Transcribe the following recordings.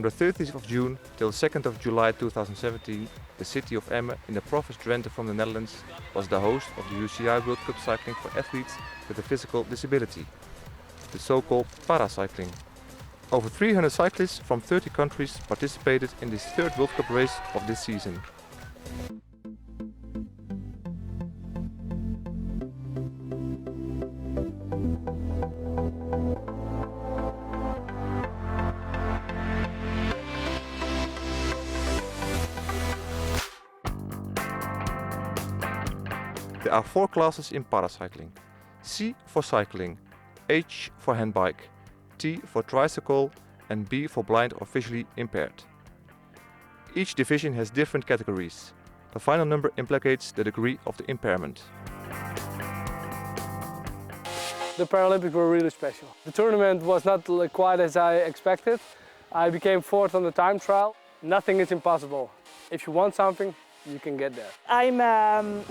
the 30th of June till 2nd of July 2017, the city of Emmen in the province Drenthe from the Netherlands was the host of the UCI World Cup cycling for athletes with a physical disability, the so-called paracycling. Over 300 cyclists from 30 countries participated in this third World Cup race of this season. There are 4 classes in paracycling: C for cycling, H for handbike, T for tricycle and B for blind or visually impaired. Each division has different categories. The final number implicates the degree of the impairment. The Paralympics were really special. The tournament was not quite as I expected. I became 4th on the time trial. Nothing is impossible. If you want something, you can get there. I'm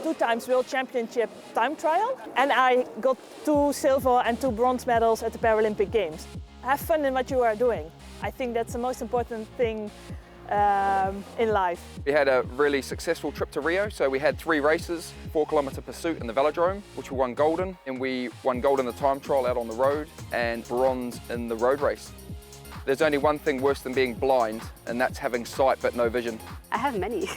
2 times World Championship time trial and I got 2 silver and 2 bronze medals at the Paralympic Games. Have fun in what you are doing. I think that's the most important thing in life. We had a really successful trip to Rio, so we had 3 races, 4-kilometre pursuit in the velodrome, which we won gold in, and we won gold in the time trial out on the road and bronze in the road race. There's only one thing worse than being blind, and that's having sight but no vision. I have many.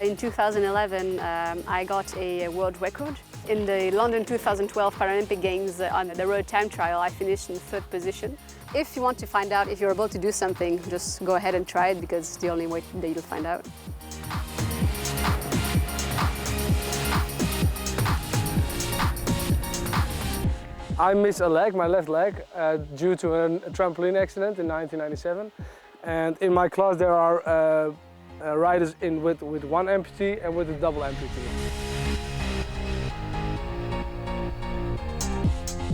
In 2011, I got a world record. In the London 2012 Paralympic Games on the road time trial, I finished in 3rd position. If you want to find out if you're able to do something, just go ahead and try it because it's the only way that you'll find out. I missed a leg, my left leg, due to a trampoline accident in 1997. And in my class there are riders with 1 amputee and with a double amputee.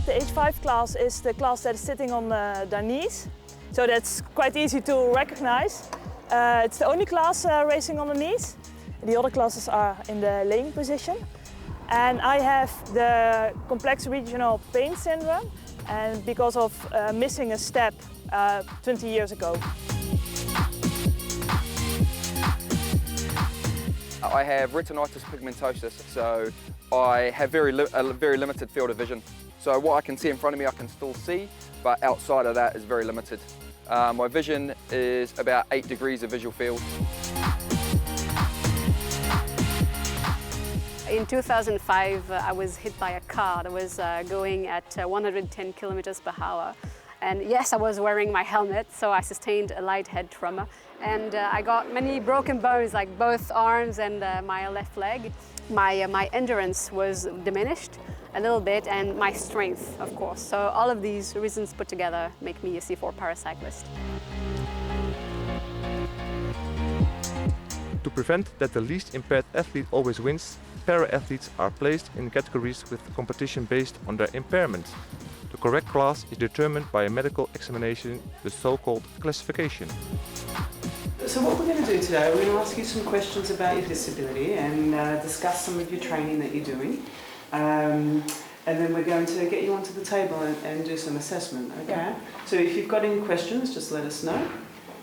The H5 class is the class that is sitting on their knees, so that's quite easy to recognize. It's the only class racing on the knees. The other classes are in the laying position. And I have the complex regional pain syndrome, and because of missing a step 20 years ago. I have retinitis pigmentosus, so I have a very limited field of vision. So what I can see in front of me I can still see, but outside of that is very limited. My vision is about 8 degrees of visual field. In 2005, I was hit by a car that was going at 110 kilometers per hour. And yes, I was wearing my helmet, so I sustained a light head trauma. And I got many broken bones, like both arms and my left leg. My endurance was diminished a little bit, and my strength, of course. So all of these reasons put together make me a C4 paracyclist. To prevent that the least impaired athlete always wins, para-athletes are placed in categories with competition based on their impairment. The correct class is determined by a medical examination, the so-called classification. So what we're going to do today, we're going to ask you some questions about your disability and discuss some of your training that you're doing. And then we're going to get you onto the table and do some assessment, okay? Yeah. So if you've got any questions, just let us know.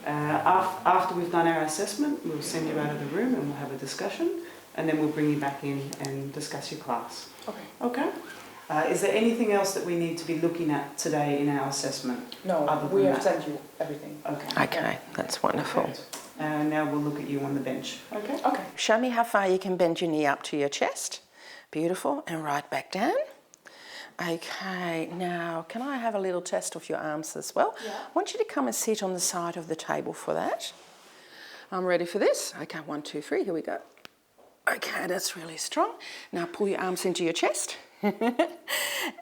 After we've done our assessment, we'll send you out of the room and we'll have a discussion, and then we'll bring you back in and discuss your class. Okay. Okay? Is there anything else that we need to be looking at today in our assessment? No, we have sent you everything. Okay. Okay, that's wonderful. Okay. Now we'll look at you on the bench. Okay? Okay. Show me how far you can bend your knee up to your chest. Beautiful, and right back down. Okay, now can I have a little test of your arms as well? Yeah. I want you to come and sit on the side of the table for that. I'm ready for this. Okay, 1, 2, 3, here we go. Okay, that's really strong. Now pull your arms into your chest.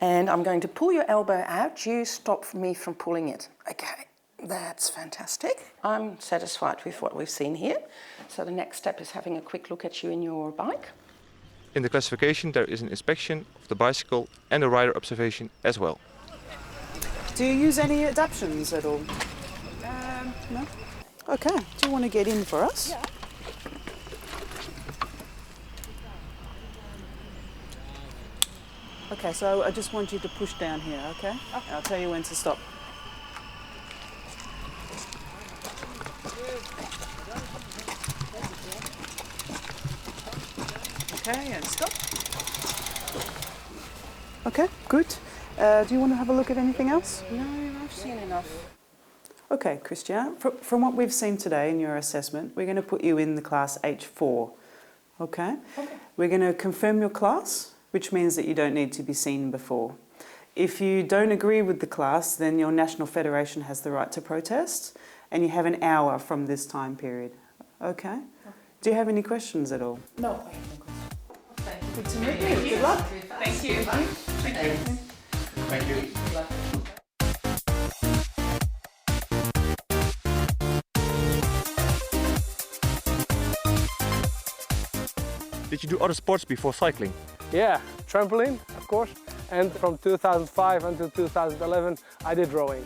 And I'm going to pull your elbow out. You stop me from pulling it. Okay, that's fantastic. I'm satisfied with what we've seen here. So the next step is having a quick look at you in your bike. In the classification there is an inspection of the bicycle and a rider observation as well. Do you use any adaptions at all? No? Okay, do you want to get in for us? Yeah. Okay, so I just want you to push down here, okay? Okay. I'll tell you when to stop. Okay, and stop. Okay, good. Do you want to have a look at anything else? No, I've seen enough. Okay, Christian, from what we've seen today in your assessment, we're going to put you in the class H4. Okay? We're going to confirm your class, which means that you don't need to be seen before. If you don't agree with the class, then your national federation has the right to protest, and you have an hour from this time period. Okay? Do you have any questions at all? No, I have no questions. Good to meet you. Good luck. Thank you. Thank you. Thank you. Did you do other sports before cycling? Yeah, trampoline, of course. And from 2005 until 2011, I did rowing.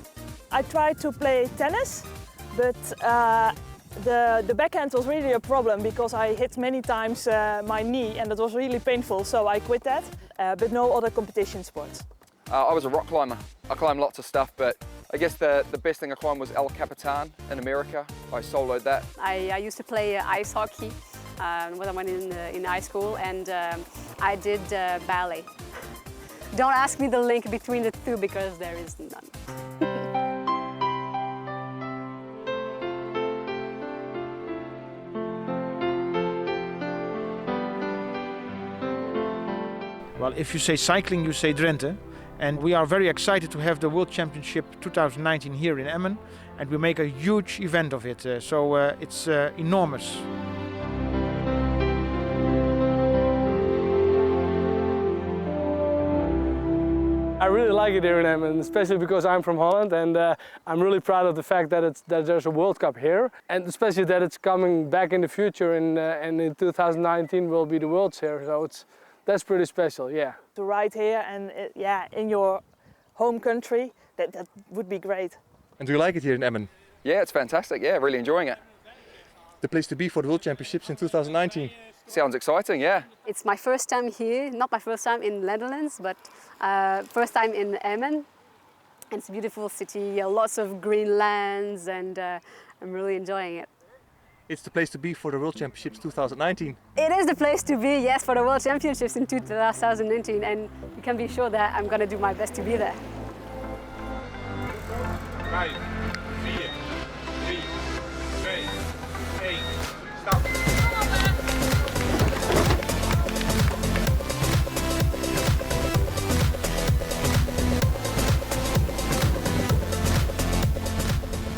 I tried to play tennis, but the backhand was really a problem because I hit many times my knee and it was really painful, so I quit that. But no other competition sports. I was a rock climber. I climbed lots of stuff, but I guess the best thing I climbed was El Capitan in America. I soloed that. I used to play ice hockey when I went in high school, and I did ballet. Don't ask me the link between the two because there is none. Well, if you say cycling, you say Drenthe. And we are very excited to have the World Championship 2019 here in Emmen. And we make a huge event of it, so it's enormous. I really like it here in Emmen, especially because I'm from Holland, and I'm really proud of the fact that there's a World Cup here, and especially that it's coming back in the future, and in 2019 will be the Worlds here, so that's pretty special, yeah. To ride here and yeah, in your home country, that would be great. And do you like it here in Emmen? Yeah, it's fantastic. Yeah, really enjoying it. The place to be for the World Championships in 2019. Sounds exciting, yeah. It's my first time here, not my first time in the Netherlands, but first time in Emmen. It's a beautiful city, lots of green lands, and I'm really enjoying it. It's the place to be for the World Championships 2019. It is the place to be, yes, for the World Championships in 2019, and you can be sure that I'm going to do my best to be there. 5, 4, 3, 2, 1, stop.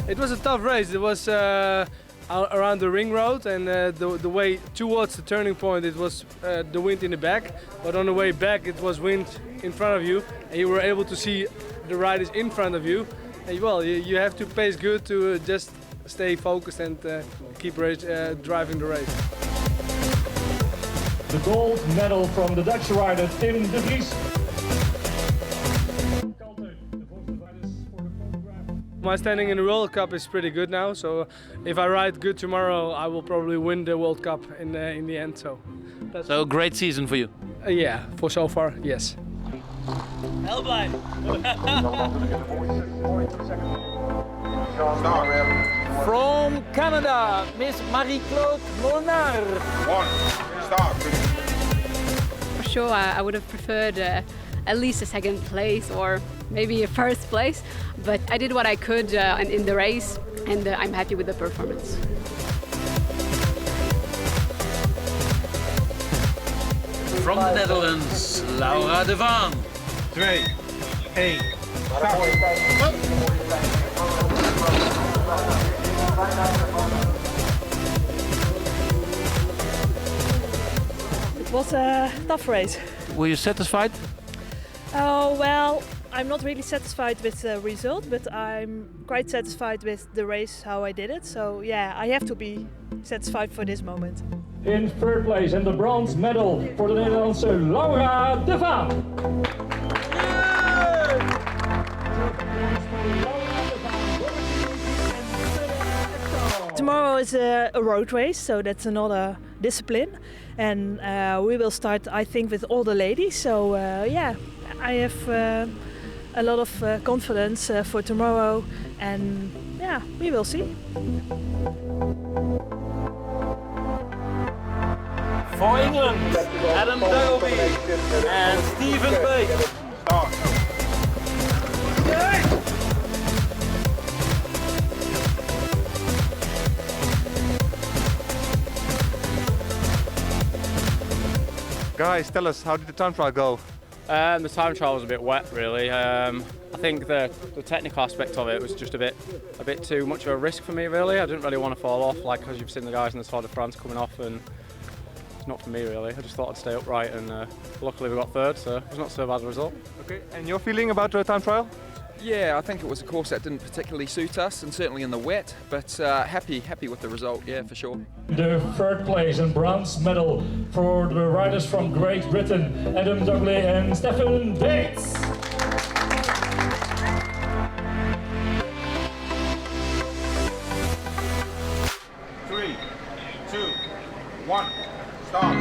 It was a tough race. It was around the ring road, and the way towards the turning point it was the wind in the back, but on the way back it was wind in front of you, and you were able to see the riders in front of you. And well, you have to pace good to just stay focused and keep driving the race. The gold medal from the Dutch rider Tim de Vries. My standing in the World Cup is pretty good now, so if I ride good tomorrow, I will probably win the World Cup in the end. So great season for you. Yeah, for so far, yes. From Canada, Miss Marie-Claude Molnar. 1, start. For sure, I would have preferred at least a second place or maybe a first place, but I did what I could in the race, and I'm happy with the performance. From the Netherlands, Laura de Vaan. 2, 1, start. It was a tough race. Were you satisfied? Oh well, I'm not really satisfied with the result, but I'm quite satisfied with the race, how I did it. So yeah, I have to be satisfied for this moment. In third place and the bronze medal for the Netherlands, Laura de Vaan. Tomorrow is a road race, so that's another discipline. And we will start, I think, with all the ladies. So yeah, I have a lot of confidence for tomorrow, and yeah, we will see. For England, Adam Dalby and Stephan Bate. Start. Guys, tell us, how did the time trial go? The time trial was a bit wet, really. I think the technical aspect of it was just a bit too much of a risk for me, really. I didn't really want to fall off, like as you've seen the guys in the Tour de France coming off, and it's not for me, really. I just thought I'd stay upright, and luckily we got third, so it was not so bad a result. Okay, and your feeling about the time trial? Yeah, I think it was a course that didn't particularly suit us, and certainly in the wet, but happy with the result, yeah, for sure. The third place and bronze medal for the riders from Great Britain, Adam Dougley and Stephan Bate. 3, 2, 1, start.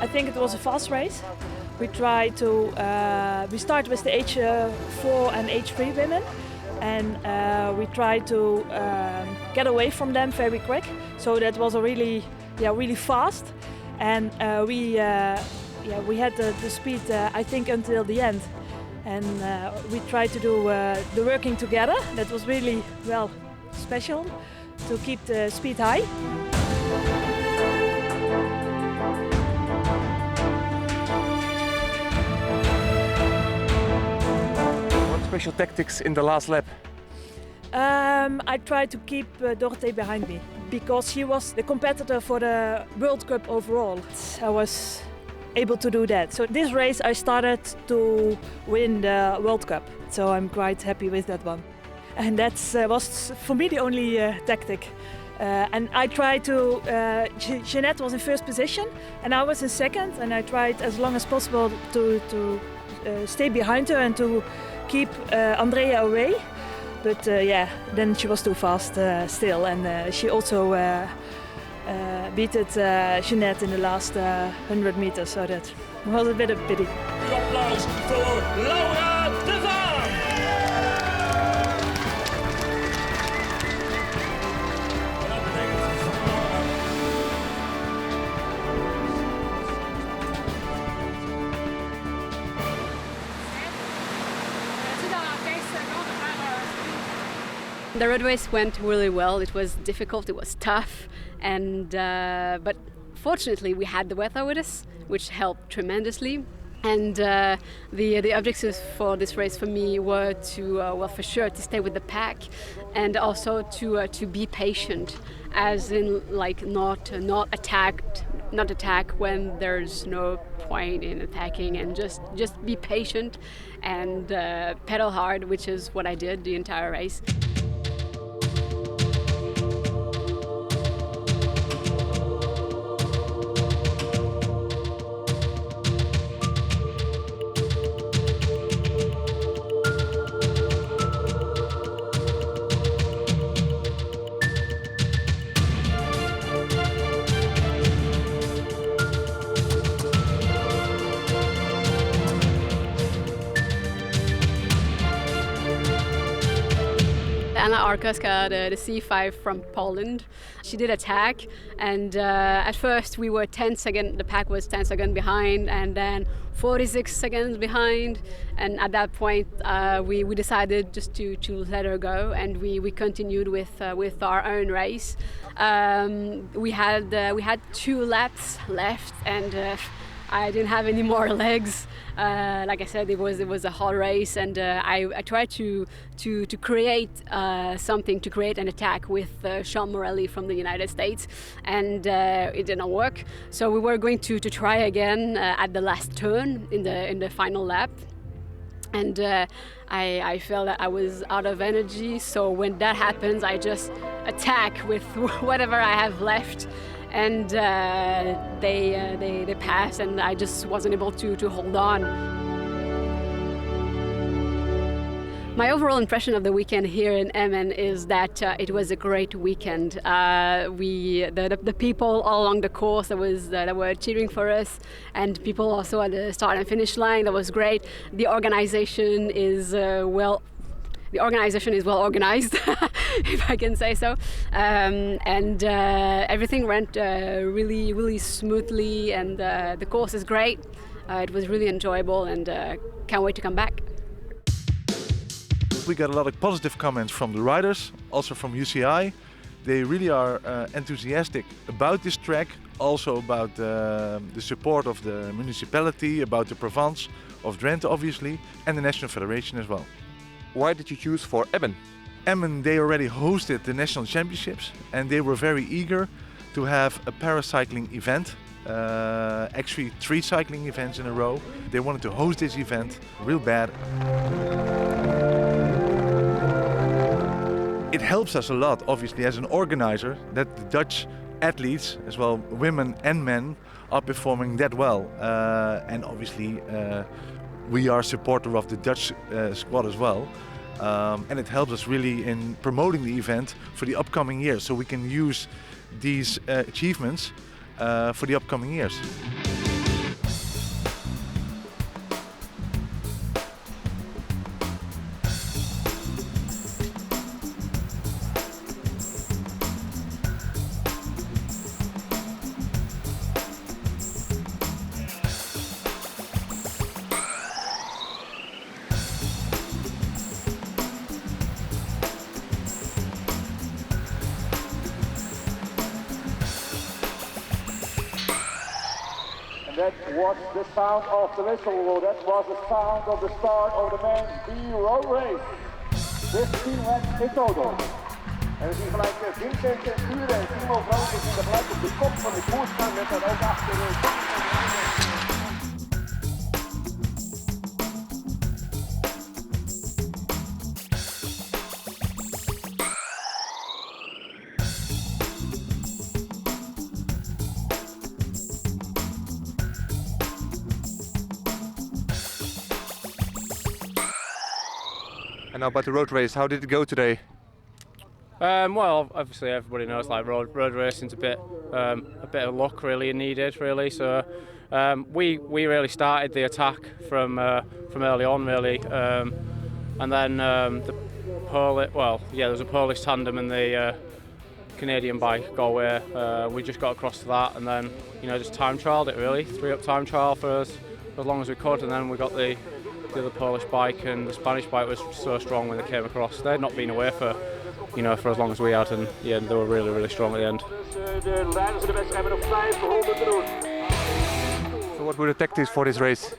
I think it was a fast race. We tried to, we started with the H4 and H3 women, and we tried to get away from them very quick. So that was a really fast, and we had the speed I think until the end, and we tried to do the working together. That was really special to keep the speed high. Special tactics in the last lap? I tried to keep Drenthe behind me because she was the competitor for the World Cup overall. I was able to do that. So this race I started to win the World Cup. So I'm quite happy with that one. And that was for me the only tactic. And I tried to, Jeanette was in first position and I was in second, and I tried as long as possible to stay behind her and to keep Andrea away, but then she was too fast still, and she also beat Jeanette in the last 100 meters, so that was a bit of a pity. Applaus voor Laura de Vaan! The road race went really well. It was difficult, it was tough, and but fortunately we had the weather with us, which helped tremendously. And the objectives for this race for me were to, for sure, to stay with the pack, and also to be patient, as in like not attack when there's no point in attacking, and just be patient and pedal hard, which is what I did the entire race. Anna Arkoska, the C5 from Poland. She did attack, and at first we were 10 seconds, the pack was 10 seconds behind, and then 46 seconds behind, and at that point we decided just to let her go, and we continued with our own race. We had 2 laps left, and I didn't have any more legs. Like I said, it was a hard race, and I tried to create something, to create an attack with Sean Morelli from the United States, and it didn't work. So we were going to try again at the last turn in the final lap. And I felt that I was out of energy, so when that happens, I just attack with whatever I have left, and they passed, and I just wasn't able to hold on. My overall impression of the weekend here in Emmen is that it was a great weekend. The people all along the course that were cheering for us, and people also at the start and finish line. That was great. The organization is well organized, if I can say so, and everything went really smoothly, and the course is great. It was really enjoyable, and can't wait to come back. We got a lot of positive comments from the riders, also from UCI. They really are enthusiastic about this track, also about the support of the municipality, about the province of Drenthe obviously, and the National Federation as well. Why did you choose for Emmen? Emmen, they already hosted the national championships, and they were very eager to have a paracycling event. Actually 3 cycling events in a row. They wanted to host this event real bad. It helps us a lot, obviously, as an organizer, that the Dutch athletes, as well women and men, are performing that well. And obviously we are supporter of the Dutch squad as well. And it helps us really in promoting the event for the upcoming years, so we can use these achievements for the upcoming years. That was the sound of the whistle. That was the sound of the start of the main B road race. 15 laps in total. En we zien gelijk Vincent en Ure en Timo Vrolijk in de gelijk op de kop van de koers staan met dan ook achter And now about the road race, how did it go today? Well, obviously everybody knows like road racing's a bit of luck really needed really. So we really started the attack from early on really, and then there was a Polish tandem and the Canadian bike go away. We just got across to that, and then just time trialled it really, 3-up time trial for us as long as we could, and then we got the other Polish bike, and the Spanish bike was so strong when they came across. They'd not been away for as long as we had, and yeah, they were really strong at the end. So what were the tactics for this race?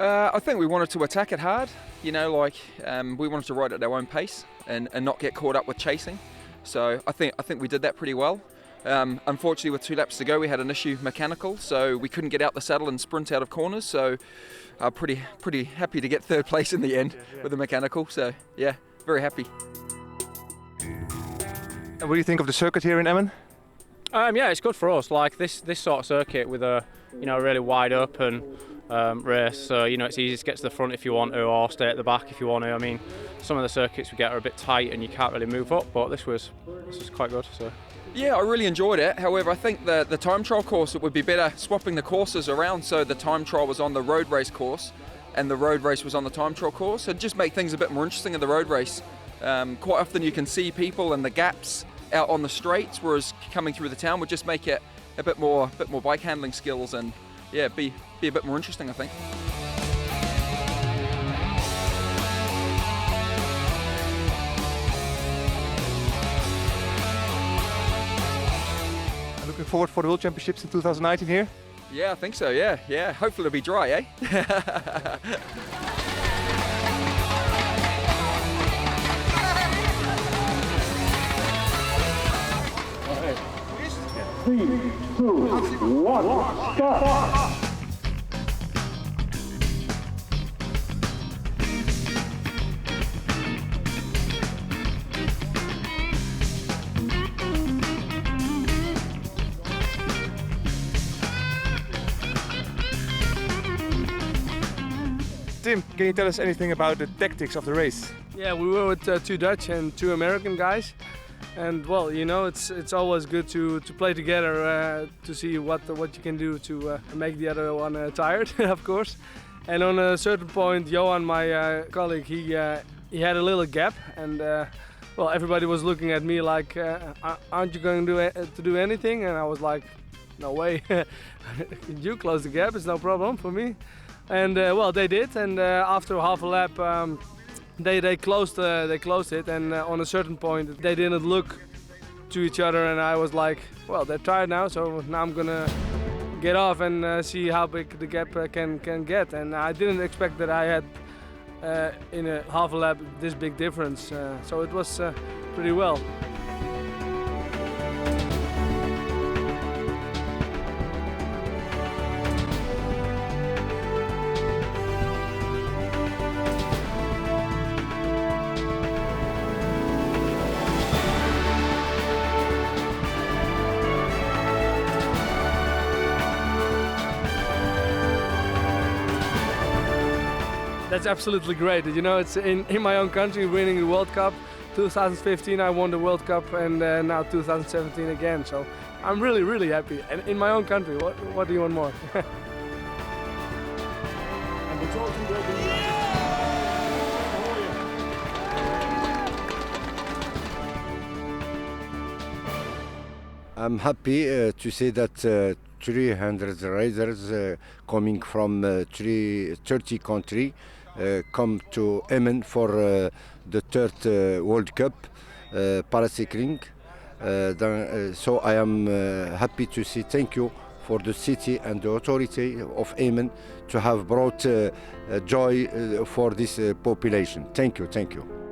I think we wanted to attack it hard, we wanted to ride at our own pace and not get caught up with chasing. So I think we did that pretty well. Unfortunately, with 2 laps to go, we had an issue mechanical, so we couldn't get out the saddle and sprint out of corners. So pretty happy to get 3rd place in the end with the mechanical. So yeah, very happy. And what do you think of the circuit here in Emmen? Yeah, it's good for us. Like this sort of circuit with a really wide open race. So it's easy to get to the front if you want to, or stay at the back if you want to. I mean, some of the circuits we get are a bit tight and you can't really move up, but this was quite good. So. Yeah, I really enjoyed it. However, I think the time trial course, it would be better swapping the courses around, so the time trial was on the road race course and the road race was on the time trial course. It'd just make things a bit more interesting in the road race. Quite often you can see people in the gaps out on the straights, whereas coming through the town would just make it a bit more bike handling skills and yeah, be a bit more interesting, I think. Looking forward for the World Championships in 2019 here? Yeah, I think so, yeah. Hopefully it'll be dry, eh? Three, two, one, start! Tim, can you tell us anything about the tactics of the race? Yeah, we were with 2 Dutch and 2 American guys. And well, you know, it's always good to play together to see what you can do to make the other one tired, of course. And on a certain point, Johan, my colleague, he had a little gap, and well, everybody was looking at me like, "Aren't you going to do anything?" And I was like, "No way! You close the gap; it's no problem for me." And well, they did, and after half a lap. They closed it, and on a certain point they didn't look to each other, and I was like, well, they're tired now, so now I'm gonna get off and see how big the gap can get. And I didn't expect that I had in a half a lap this big difference, so it was pretty well. That's absolutely great. You know, it's in my own country, winning the World Cup. 2015 I won the World Cup, and now 2017 again. So I'm really, really happy. And in my own country, what do you want more? I'm happy to say that 300 riders coming from 30 countries come to Emmen for the 3rd World Cup paracycling. So I am happy to say thank you for the city and the authority of Emmen to have brought joy for this population. Thank you, thank you.